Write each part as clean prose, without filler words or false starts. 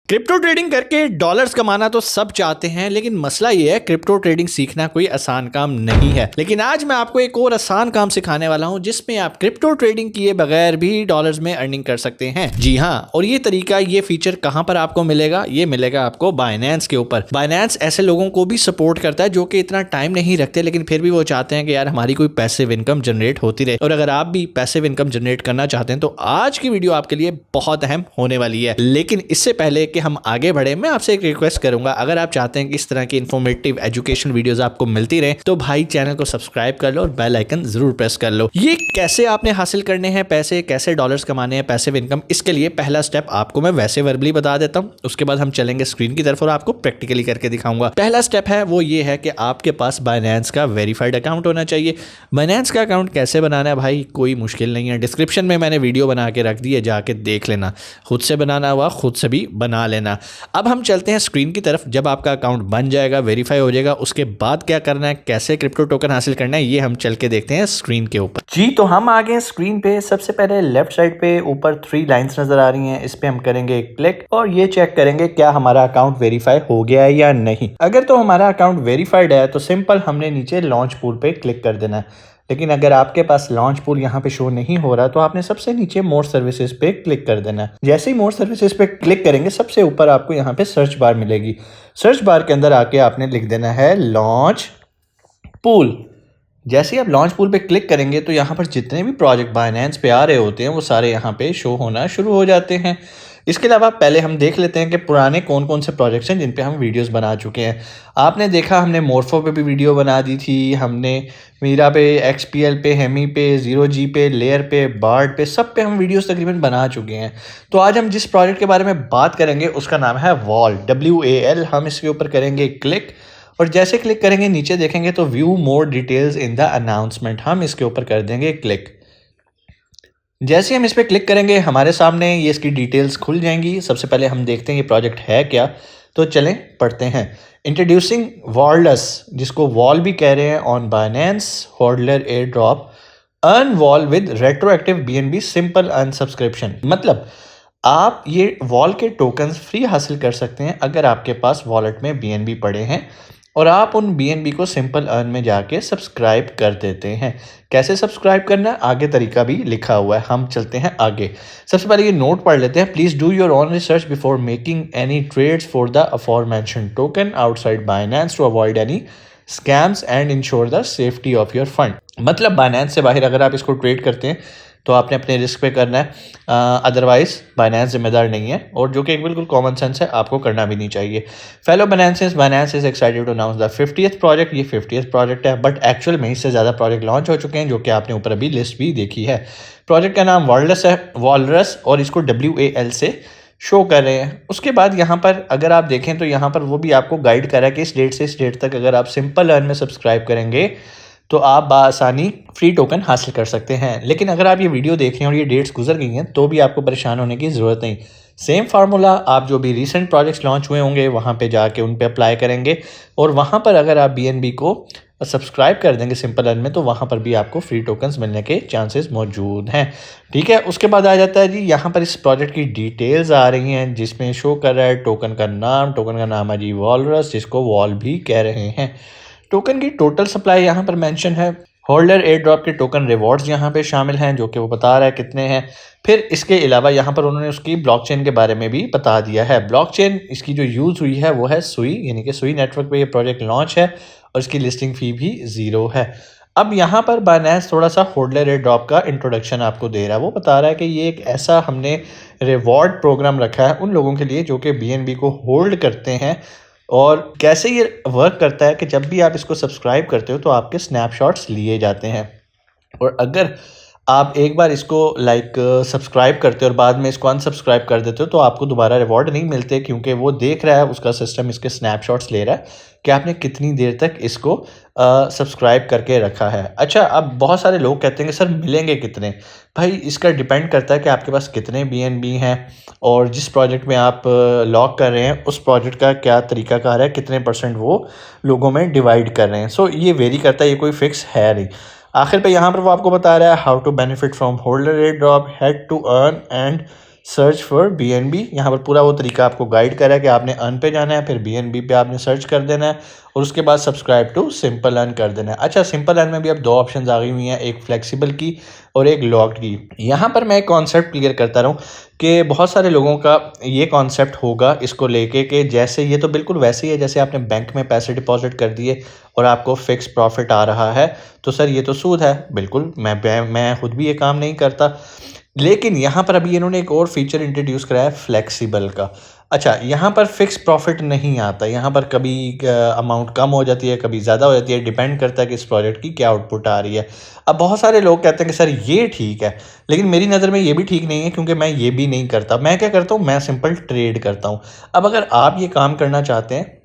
Crypto trading करके dollars कमाना तो सब चाहते हैं, लेकिन मसला ये है क्रिप्टो ट्रेडिंग सीखना कोई आसान काम नहीं है। लेकिन आज मैं आपको एक और आसान काम सिखाने वाला हूं जिसमें आप क्रिप्टो ट्रेडिंग किए बगैर भी डॉलर्स में अर्निंग कर सकते हैं। जी हाँ, और ये तरीका, ये फीचर कहां पर आपको मिलेगा? ये मिलेगा आपको बाइनेंस के ऊपर। बाइनेंस ऐसे लोगों को भी सपोर्ट करता है जो कि इतना टाइम नहीं रखते, लेकिन फिर भी वो चाहते हैं कि यार हमारी कोई पैसिव इनकम जनरेट होती रहे। और अगर आप भी पैसिव इनकम जनरेट करना चाहते हैं तो आज की वीडियो आपके लिए बहुत अहम होने वाली है। लेकिन इससे पहले कि हम आगे बढ़े, मैं आपसे एक रिक्वेस्ट करूंगा, अगर आप चाहते हैं कि इस तरह की इंफॉर्मेटिव एजुकेशन वीडियोस आपको मिलती रहे तो भाई चैनल को सब्सक्राइब कर लो और बेल आइकन जरूर प्रेस कर लो। ये कैसे आपने हासिल करने हैं पैसे, कैसे डॉलर्स कमाने हैं, पैसिव इनकम, इसके लिए पहला स्टेप आपको मैं वैसे वर्बली बता देता हूं, उसके बाद हम चलेंगे स्क्रीन की तरफ और आपको प्रैक्टिकली करके दिखाऊंगा। पहला स्टेप है वो ये है कि आपके पास बाइनेंस का वेरीफाइड अकाउंट होना चाहिए। बाइनेंस का अकाउंट कैसे बनाना है भाई, कोई मुश्किल नहीं है। डिस्क्रिप्शन में मैंने वीडियो बना के रख दी है, जाके देख लेना। खुद से बनाना हुआ खुद से भी बना लेना। अब हम चलते हैं स्क्रीन की तरफ। जब आपका अकाउंट बन जाएगा, वेरीफाई हो जाएगा, उसके बाद क्या करना है, कैसे क्रिप्टो टोकन हासिल करना है, ये हम चल के देखते हैं स्क्रीन के ऊपर। जी, तो हम आ गए स्क्रीन पे। सबसे पहले लेफ्ट साइड पे ऊपर 3 लाइंस नजर आ रही हैं, इस पे हम करेंगे क्लिक और ये चेक करेंगे क्या हमारा अकाउंट वेरीफाई हो गया है या नहीं। अगर तो हमारा अकाउंट वेरीफाइड है तो सिंपल हमने नीचे लॉन्च पूल पे क्लिक कर देना है। लेकिन अगर आपके पास लॉन्च पूल यहाँ पे शो नहीं हो रहा तो आपने सबसे नीचे मोर सर्विसेज पे क्लिक कर देना है। जैसे ही मोर सर्विसेज पे क्लिक करेंगे सबसे ऊपर आपको यहाँ पे सर्च बार मिलेगी। सर्च बार के अंदर आके आपने लिख देना है लॉन्च पूल। जैसे ही आप लॉन्च पूल पे क्लिक करेंगे तो यहाँ पर जितने भी प्रोजेक्ट बाइनेंस पे आ रहे होते हैं वो सारे यहाँ पे शो होना शुरू हो जाते हैं। इसके अलावा पहले हम देख लेते हैं कि पुराने कौन कौन से प्रोजेक्ट्स हैं जिन पे हम वीडियोस बना चुके हैं। आपने देखा हमने मोर्फो पे भी वीडियो बना दी थी, हमने मीरा पे, एक्सपीएल पे, हेमी पे, जीरो जी पे, लेयर पे, बार्ड पे, सब पे हम वीडियोस तकरीबन बना चुके हैं। तो आज हम जिस प्रोजेक्ट के बारे में बात करेंगे उसका नाम है वॉल, WAL। हम इसके ऊपर करेंगे क्लिक और जैसे क्लिक करेंगे नीचे देखेंगे तो view more details in the announcement, हम इसके ऊपर कर देंगे क्लिक। जैसे हम इस पर क्लिक करेंगे हमारे सामने ये इसकी डिटेल्स खुल जाएंगी। सबसे पहले हम देखते हैं ये प्रोजेक्ट है क्या, तो चलें पढ़ते हैं। इंट्रोड्यूसिंग वॉलस, जिसको वॉल भी कह रहे हैं, on Binance holder air drop, earn wall with retroactive BNB simple earn subscription. मतलब आप ये वॉल के टोकन्स फ्री हासिल कर सकते हैं अगर आपके पास वॉलेट में BNB पड़े हैं और आप उन BNB को सिंपल अर्न में जाके सब्सक्राइब कर देते हैं। कैसे सब्सक्राइब करना है आगे तरीका भी लिखा हुआ है, हम चलते हैं आगे। सबसे पहले ये नोट पढ़ लेते हैं। Please do your own research before making any trades for the aforementioned token outside Binance to avoid any scams and ensure the safety of your fund. मतलब बाइनेंस से बाहर अगर आप इसको ट्रेड करते हैं तो आपने अपने रिस्क पे करना है, अदरवाइज बाइनेंस जिम्मेदार नहीं है, और जो कि एक बिल्कुल कॉमन सेंस है, आपको करना भी नहीं चाहिए। Fellow Binancians, Binance is excited to announce the 50th project. ये 50th प्रोजेक्ट है, बट एक्चुअल में इससे ज़्यादा प्रोजेक्ट लॉन्च हो चुके हैं जो कि आपने ऊपर अभी लिस्ट भी देखी है। प्रोजेक्ट का नाम वॉलरस है, वॉलरस, और इसको WAL से शो कर रहे हैं। उसके बाद यहाँ पर अगर आप देखें तो यहाँ पर वो भी आपको गाइड कर रहा है कि इस डेट से इस डेट तक अगर आप सिंपल अर्न में सब्सक्राइब करेंगे तो आप बासानी फ्री टोकन हासिल कर सकते हैं। लेकिन अगर आप ये वीडियो देख रहे हैं और ये डेट्स गुजर गई हैं तो भी आपको परेशान होने की ज़रूरत नहीं। सेम फार्मूला आप जो भी रीसेंट प्रोजेक्ट्स लॉन्च हुए होंगे वहाँ पे जाके उन पे अप्लाई करेंगे और वहाँ पर अगर आप BNB को सब्सक्राइब कर देंगे सिंपल अर्न में तो वहाँ पर भी आपको फ्री टोकन्स मिलने के चांसेस मौजूद हैं। ठीक है, उसके बाद आ जाता है जी यहाँ पर इस प्रोजेक्ट की डिटेल्स आ रही हैं जिसमें शो कर रहा है टोकन का नाम है जी वॉलरस, जिसको वॉल भी कह रहे हैं। टोकन की टोटल सप्लाई यहाँ पर मेंशन है। होल्डर एयर ड्रॉप के टोकन रिवॉर्ड्स यहाँ पे शामिल हैं जो कि वो बता रहा है कितने हैं। फिर इसके अलावा यहाँ पर उन्होंने उसकी ब्लॉकचेन के बारे में भी बता दिया है। ब्लॉकचेन इसकी जो यूज़ हुई है वो है सुई, यानी कि सुई नेटवर्क पे ये प्रोजेक्ट लॉन्च है और इसकी लिस्टिंग फ़ी भी 0 है। अब यहाँ पर बाइनेंस थोड़ा सा होल्डर एयर ड्रॉप का इंट्रोडक्शन आपको दे रहा है। वो बता रहा है कि ये एक ऐसा हमने रिवॉर्ड प्रोग्राम रखा है उन लोगों के लिए जो कि BNB को होल्ड करते हैं। और कैसे ये वर्क करता है कि जब भी आप इसको सब्सक्राइब करते हो तो आपके स्नैपशॉट्स लिए जाते हैं, और अगर आप एक बार इसको सब्सक्राइब करते हो और बाद में इसको अनसब्सक्राइब कर देते हो तो आपको दोबारा रिवॉर्ड नहीं मिलते, क्योंकि वो देख रहा है, उसका सिस्टम इसके स्नैपशॉट्स ले रहा है कि आपने कितनी देर तक इसको सब्सक्राइब करके रखा है। अच्छा, अब बहुत सारे लोग कहते हैं कि सर मिलेंगे कितने? भाई इसका डिपेंड करता है कि आपके पास कितने BNB हैं और जिस प्रोजेक्ट में आप लॉक कर रहे हैं उस प्रोजेक्ट का क्या तरीकाकार है, कितने % वो लोगों में डिवाइड कर रहे हैं। सो ये वेरी करता है, ये कोई फिक्स है नहीं। आखिर पे यहाँ पर वो आपको बता रहा है how to benefit from holder air drop, head to earn and search for BNB। यहाँ पर पूरा वो तरीका आपको गाइड करा है कि आपने अर्न पे जाना है, फिर BNB पे आपने सर्च कर देना है और उसके बाद सब्सक्राइब टू सिंपल अर्न कर देना है। अच्छा, सिंपल अर्न में भी अब दो ऑप्शंस आ गई हुई हैं, एक फ्लेक्सिबल की और एक लॉक्ड की। यहाँ पर मैं एक कॉन्सेप्ट क्लियर करता रहूँ कि बहुत सारे लोगों का ये कॉन्सेप्ट होगा इसको लेके कि जैसे ये तो बिल्कुल वैसे ही है जैसे आपने बैंक में पैसे डिपॉजिट कर दिए और आपको फिक्स प्रॉफिट आ रहा है, तो सर ये तो सूद है। बिल्कुल, मैं खुद भी ये काम नहीं करता, लेकिन यहाँ पर अभी इन्होंने एक और फीचर इंट्रोड्यूस कराया है फ्लेक्सिबल का। अच्छा, यहाँ पर फिक्स प्रॉफिट नहीं आता, यहाँ पर कभी अमाउंट कम हो जाती है, कभी ज़्यादा हो जाती है, डिपेंड करता है कि इस प्रोजेक्ट की क्या आउटपुट आ रही है। अब बहुत सारे लोग कहते हैं कि सर ये ठीक है, लेकिन मेरी नज़र में ये भी ठीक नहीं है, क्योंकि मैं ये भी नहीं करता। मैं क्या करता हूँ, मैं सिंपल ट्रेड करता हूँ। अब अगर आप ये काम करना चाहते हैं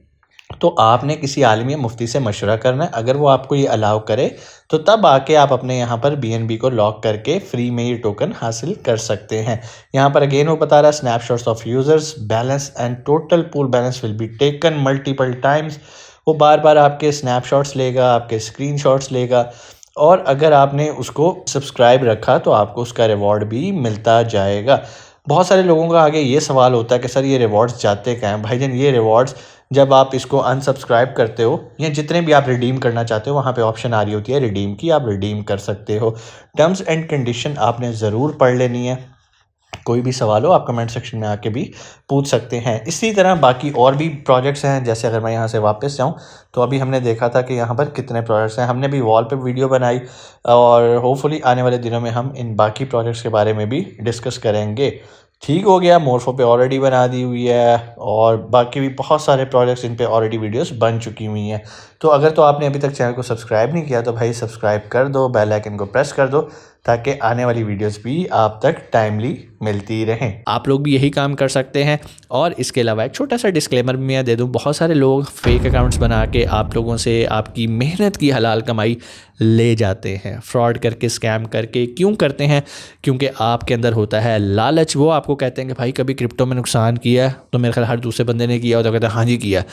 तो आपने किसी आलिम या मुफ्ती से मशवरा करना है। अगर वो आपको ये अलाउ करे तो तब आके आप अपने यहाँ पर BNB को लॉक करके फ्री में ये टोकन हासिल कर सकते हैं। यहाँ पर अगेन वो बता रहा है snapshots of users balance and total pool balance will be taken multiple times. वो बार बार आपके स्नैपशॉट्स लेगा, आपके स्क्रीनशॉट्स लेगा, और अगर आपने उसको सब्सक्राइब रखा तो आपको उसका रिवॉर्ड भी मिलता जाएगा। बहुत सारे लोगों का आगे ये सवाल होता है कि सर ये रिवॉर्ड्स जाते कहाँ हैं? भाईजान, ये रिवॉर्ड्स जब आप इसको अनसब्सक्राइब करते हो या जितने भी आप रिडीम करना चाहते हो, वहाँ पे ऑप्शन आ रही होती है रिडीम की, आप रिडीम कर सकते हो। टर्म्स एंड कंडीशन आपने ज़रूर पढ़ लेनी है। कोई भी सवाल हो आप कमेंट सेक्शन में आके भी पूछ सकते हैं। इसी तरह बाकी और भी प्रोजेक्ट्स हैं, जैसे अगर मैं यहाँ से वापस जाऊँ तो अभी हमने देखा था कि यहाँ पर कितने प्रोजेक्ट्स हैं। हमने भी वॉल पे वीडियो बनाई और होपफुली आने वाले दिनों में हम इन बाकी प्रोजेक्ट्स के बारे में भी डिस्कस करेंगे। ठीक हो गया, मोरफो पे ऑलरेडी बना दी हुई है और बाकी भी बहुत सारे प्रोजेक्ट्स इन पे ऑलरेडी वीडियोस बन चुकी हुई हैं। तो अगर तो आपने अभी तक चैनल को सब्सक्राइब नहीं किया तो भाई सब्सक्राइब कर दो, बेल आइकन को प्रेस कर दो, ताकि आने वाली वीडियोस भी आप तक टाइमली मिलती रहें। आप लोग भी यही काम कर सकते हैं। और इसके अलावा एक छोटा सा डिस्क्लेमर भी मैं दे दूं, बहुत सारे लोग फेक अकाउंट्स बना के आप लोगों से आपकी मेहनत की हलाल कमाई ले जाते हैं, फ्रॉड करके, स्कैम करके। क्यों करते हैं? क्योंकि आपके अंदर होता है लालच। वो आपको कहते हैं कि भाई कभी क्रिप्टो में नुकसान किया है, तो मेरे ख्याल हर दूसरे बंदे ने किया हो तो कहते हैं हाँ जी किया।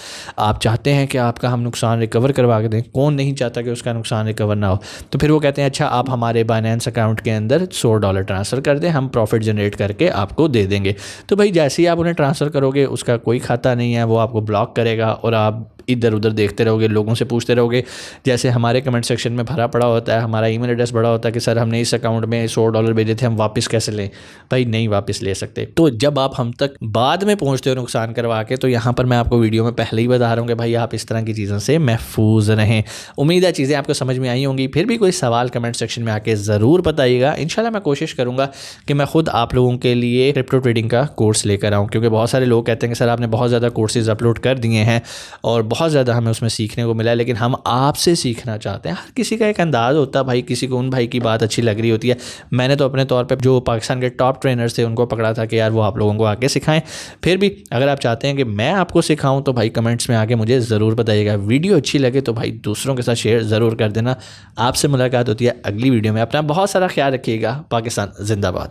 आप चाहते हैं कि आपका हम नुकसान रिकवर करवा के दें, कौन नहीं चाहता कि उसका नुकसान रिकवर ना हो। तो फिर वो कहते हैं अच्छा आप हमारे बाइनेंस अकाउंट के अंदर $100 ट्रांसफ़र कर दें, हम प्रॉफिट जनरेट करके आपको दे देंगे। तो भाई जैसे ही आप उन्हें ट्रांसफ़र करोगे, उसका कोई खाता नहीं है, वो आपको ब्लॉक करेगा और आप इधर उधर देखते रहोगे, लोगों से पूछते रहोगे। जैसे हमारे कमेंट सेक्शन में भरा पड़ा होता है, हमारा ईमेल एड्रेस भरा होता है कि सर हमने इस अकाउंट में $100 भेजे थे, हम वापस कैसे लें? भाई नहीं वापस ले सकते। तो जब आप हम तक बाद में पहुंचते हो नुकसान करवा के, तो यहाँ पर मैं आपको वीडियो में पहले ही बता रहा हूँ कि भाई आप इस तरह की चीज़ों से महफूज रहें। उम्मीद है चीज़ें आपको समझ में आई होंगी। फिर भी कोई सवाल कमेंट सेक्शन में आके ज़रूर बताइएगा। इंशाल्लाह मैं कोशिश करूँगा कि मैं खुद आप लोगों के लिए क्रिप्टो ट्रेडिंग का कोर्स लेकर आऊँ, क्योंकि बहुत सारे लोग कहते हैं कि सर आपने बहुत ज़्यादा कोर्सेज अपलोड कर दिए हैं और बहुत ज़्यादा हमें उसमें सीखने को मिला है, लेकिन हम आपसे सीखना चाहते हैं। हर किसी का एक अंदाज़ होता है भाई, किसी को उन भाई की बात अच्छी लग रही होती है। मैंने तो अपने तौर पे जो पाकिस्तान के टॉप ट्रेनर्स थे उनको पकड़ा था कि यार वो आप लोगों को आके सिखाएं। फिर भी अगर आप चाहते हैं कि मैं आपको सिखाऊं तो भाई कमेंट्स में आके मुझे ज़रूर बताइएगा। वीडियो अच्छी लगे तो भाई दूसरों के साथ शेयर ज़रूर कर देना। आपसे मुलाकात होती है अगली वीडियो में। अपना बहुत सारा ख्याल रखिएगा। पाकिस्तान जिंदाबाद।